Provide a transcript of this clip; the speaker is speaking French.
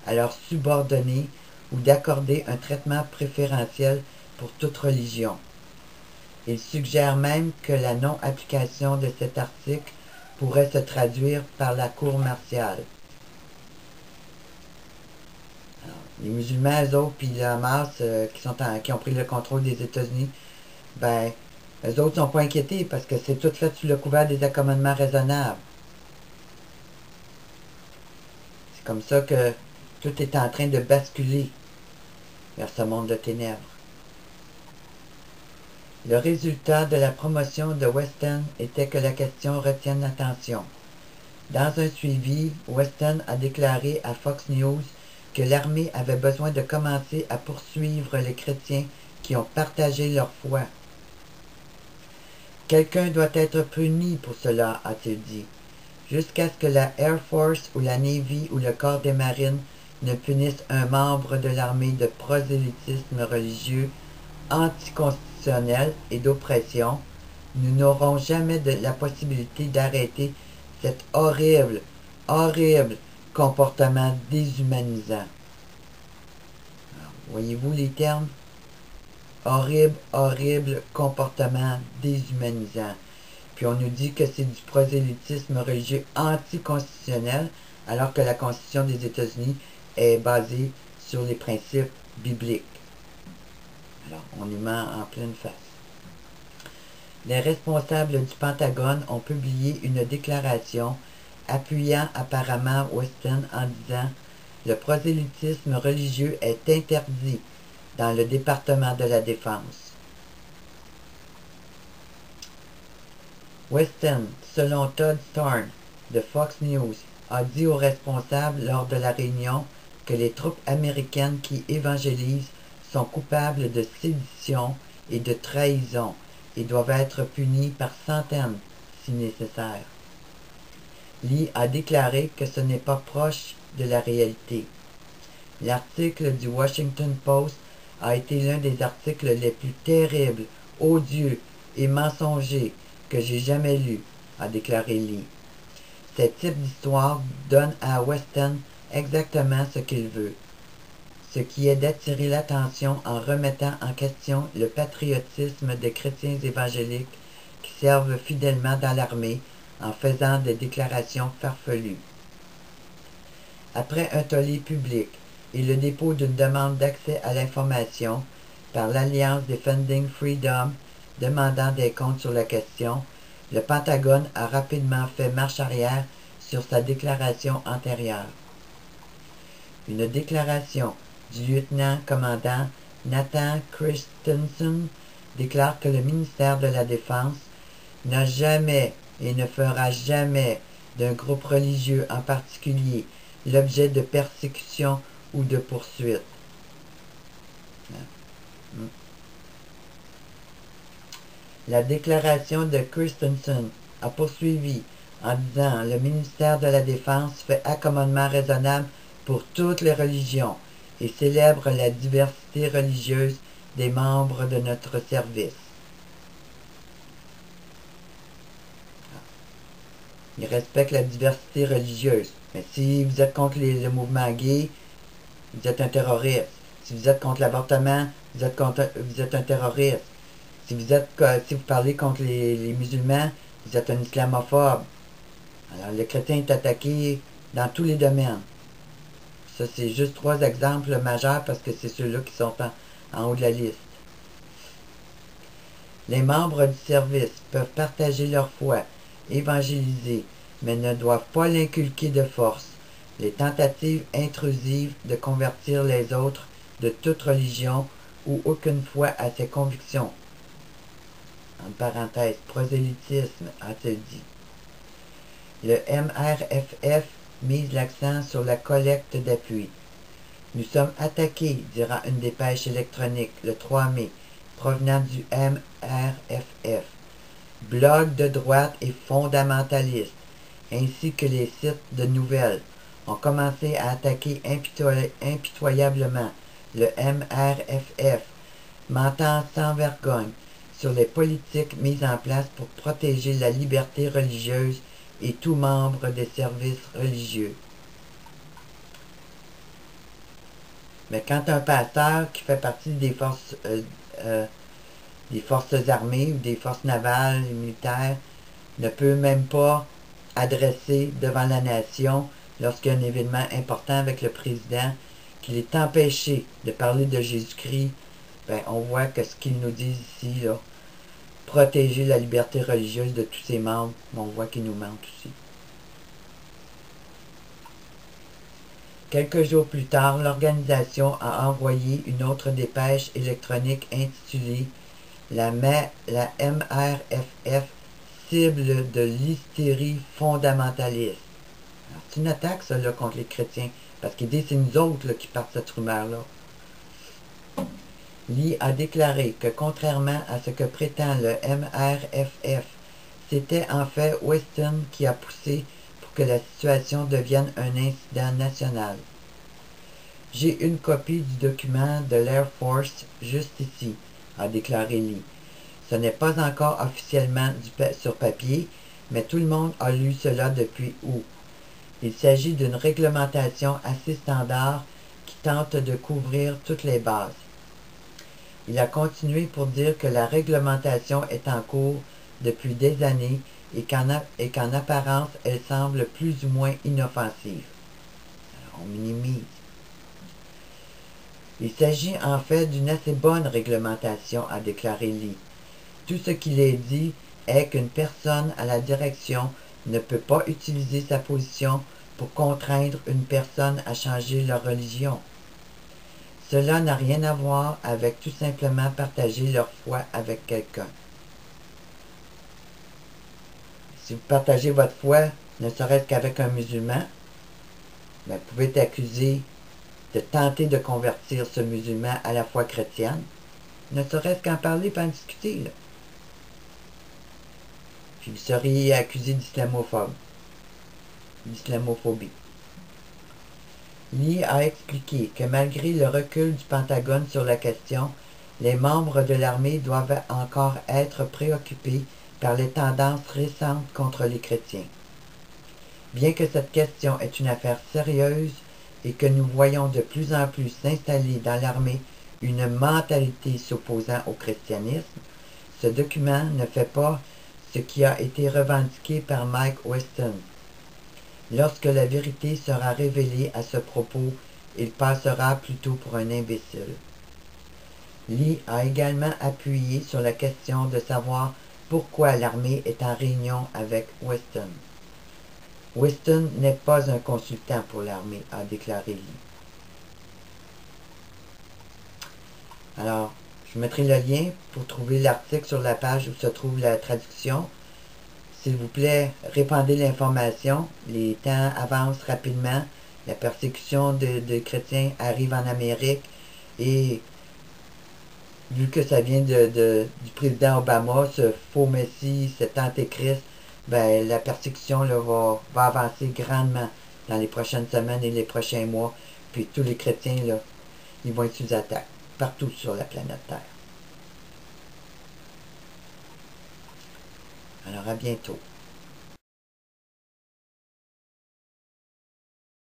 à leurs subordonnés ou d'accorder un traitement préférentiel pour toute religion. Il suggère même que la non-application de cet article pourrait se traduire par la cour martiale. Alors, les musulmans, eux autres, puis le Hamas, qui ont pris le contrôle des États-Unis, ben, eux autres sont pas inquiétés parce que c'est tout fait sous le couvert des accommodements raisonnables. C'est comme ça que tout est en train de basculer vers ce monde de ténèbres. Le résultat de la promotion de Weston était que la question retienne l'attention. Dans un suivi, Weston a déclaré à Fox News que l'armée avait besoin de commencer à poursuivre les chrétiens qui ont partagé leur foi. Quelqu'un doit être puni pour cela, a-t-il dit, jusqu'à ce que la Air Force ou la Navy ou le corps des marines ne punissent un membre de l'armée de prosélytisme religieux anticonstitutionnel et d'oppression. Nous n'aurons jamais la possibilité d'arrêter cet horrible, horrible comportement déshumanisant. Voyez-vous les termes? Horrible, horrible comportement déshumanisant. Puis on nous dit que c'est du prosélytisme religieux anticonstitutionnel, alors que la Constitution des États-Unis est basée sur les principes bibliques. Alors, on nous ment en pleine face. Les responsables du Pentagone ont publié une déclaration appuyant apparemment Weston en disant « Le prosélytisme religieux est interdit dans le département de la Défense. » Weston, selon Todd Thorne de Fox News, a dit aux responsables lors de la réunion que les troupes américaines qui évangélisent sont coupables de sédition et de trahison et doivent être punis par centaines si nécessaire. Lee a déclaré que ce n'est pas proche de la réalité. L'article du Washington Post a été l'un des articles les plus terribles, odieux et mensongers que j'ai jamais lus, a déclaré Lee. Ce type d'histoire donne à Weston exactement ce qu'il veut, ce qui est d'attirer l'attention en remettant en question le patriotisme des chrétiens évangéliques qui servent fidèlement dans l'armée en faisant des déclarations farfelues. Après un tollé public et le dépôt d'une demande d'accès à l'information par l'Alliance Defending Freedom demandant des comptes sur la question, le Pentagone a rapidement fait marche arrière sur sa déclaration antérieure. Une déclaration du lieutenant-commandant Nathan Christensen déclare que le ministère de la Défense n'a jamais et ne fera jamais d'un groupe religieux en particulier l'objet de persécution ou de poursuite. La déclaration de Christensen a poursuivi en disant « Le ministère de la Défense fait accommodement raisonnable pour toutes les religions et célèbre la diversité religieuse des membres de notre service. » Il respecte la diversité religieuse. Mais si vous êtes contre le mouvement gay, vous êtes un terroriste. Si vous êtes contre l'avortement, vous êtes un terroriste. Si vous parlez contre les musulmans, vous êtes un islamophobe. Alors le chrétien est attaqué dans tous les domaines. Ça, c'est juste 3 exemples majeurs parce que c'est ceux-là qui sont en haut de la liste. Les membres du service peuvent partager leur foi, évangéliser, mais ne doivent pas l'inculquer de force. Les tentatives intrusives de convertir les autres de toute religion ou aucune foi à ses convictions. En parenthèse, prosélytisme, a-t-il dit. Le MRFF mise l'accent sur la collecte d'appui. Nous sommes attaqués, dira une dépêche électronique le 3 mai, provenant du MRFF. Blogs de droite et fondamentalistes, ainsi que les sites de nouvelles, ont commencé à attaquer impitoyablement le MRFF, mentant sans vergogne sur les politiques mises en place pour protéger la liberté religieuse et tout membre des services religieux. Mais quand un pasteur qui fait partie des forces armées ou des forces navales et militaires ne peut même pas adresser devant la nation lorsqu'il y a un événement important avec le président, qu'il est empêché de parler de Jésus-Christ, ben, on voit que ce qu'ils nous disent ici, là, protéger la liberté religieuse de tous ses membres, on voit qu'ils nous mentent aussi. Quelques jours plus tard, l'organisation a envoyé une autre dépêche électronique intitulée la MRFF cible de l'hystérie fondamentaliste. C'est une attaque, ça, là, contre les chrétiens, parce qu'ils disent que c'est nous autres là, qui partent cette rumeur-là. Lee a déclaré que, contrairement à ce que prétend le MRFF, c'était en fait Weston qui a poussé pour que la situation devienne un incident national. J'ai une copie du document de l'Air Force juste ici, a déclaré Lee. Ce n'est pas encore officiellement sur papier, mais tout le monde a lu cela depuis août. Il s'agit d'une réglementation assez standard qui tente de couvrir toutes les bases. Il a continué pour dire que la réglementation est en cours depuis des années et qu'en apparence, elle semble plus ou moins inoffensive. Alors, on minimise. Il s'agit en fait d'une assez bonne réglementation, a déclaré Lee. Tout ce qu'il est dit est qu'une personne à la direction ne peut pas utiliser sa position pour contraindre une personne à changer leur religion. Cela n'a rien à voir avec tout simplement partager leur foi avec quelqu'un. Si vous partagez votre foi, ne serait-ce qu'avec un musulman, vous pouvez être accusé de tenter de convertir ce musulman à la foi chrétienne, ne serait-ce qu'en parler et en discuter. Là. Puis vous seriez accusé d'islamophobie. Lee a expliqué que malgré le recul du Pentagone sur la question, les membres de l'armée doivent encore être préoccupés par les tendances récentes contre les chrétiens. Bien que cette question est une affaire sérieuse et que nous voyons de plus en plus s'installer dans l'armée une mentalité s'opposant au christianisme, ce document ne fait pas ce qui a été revendiqué par Mike Weston. Lorsque la vérité sera révélée à ce propos, il passera plutôt pour un imbécile. Lee a également appuyé sur la question de savoir pourquoi l'armée est en réunion avec Weston. Weston n'est pas un consultant pour l'armée, a déclaré Lee. Alors, je mettrai le lien pour trouver l'article sur la page où se trouve la traduction. S'il vous plaît, répandez l'information. Les temps avancent rapidement. La persécution de chrétiens arrive en Amérique. Et vu que ça vient du président Obama, ce faux messie, cet antéchrist, ben, la persécution là, va avancer grandement dans les prochaines semaines et les prochains mois. Puis tous les chrétiens, là, ils vont être sous attaque partout sur la planète Terre. Alors à bientôt.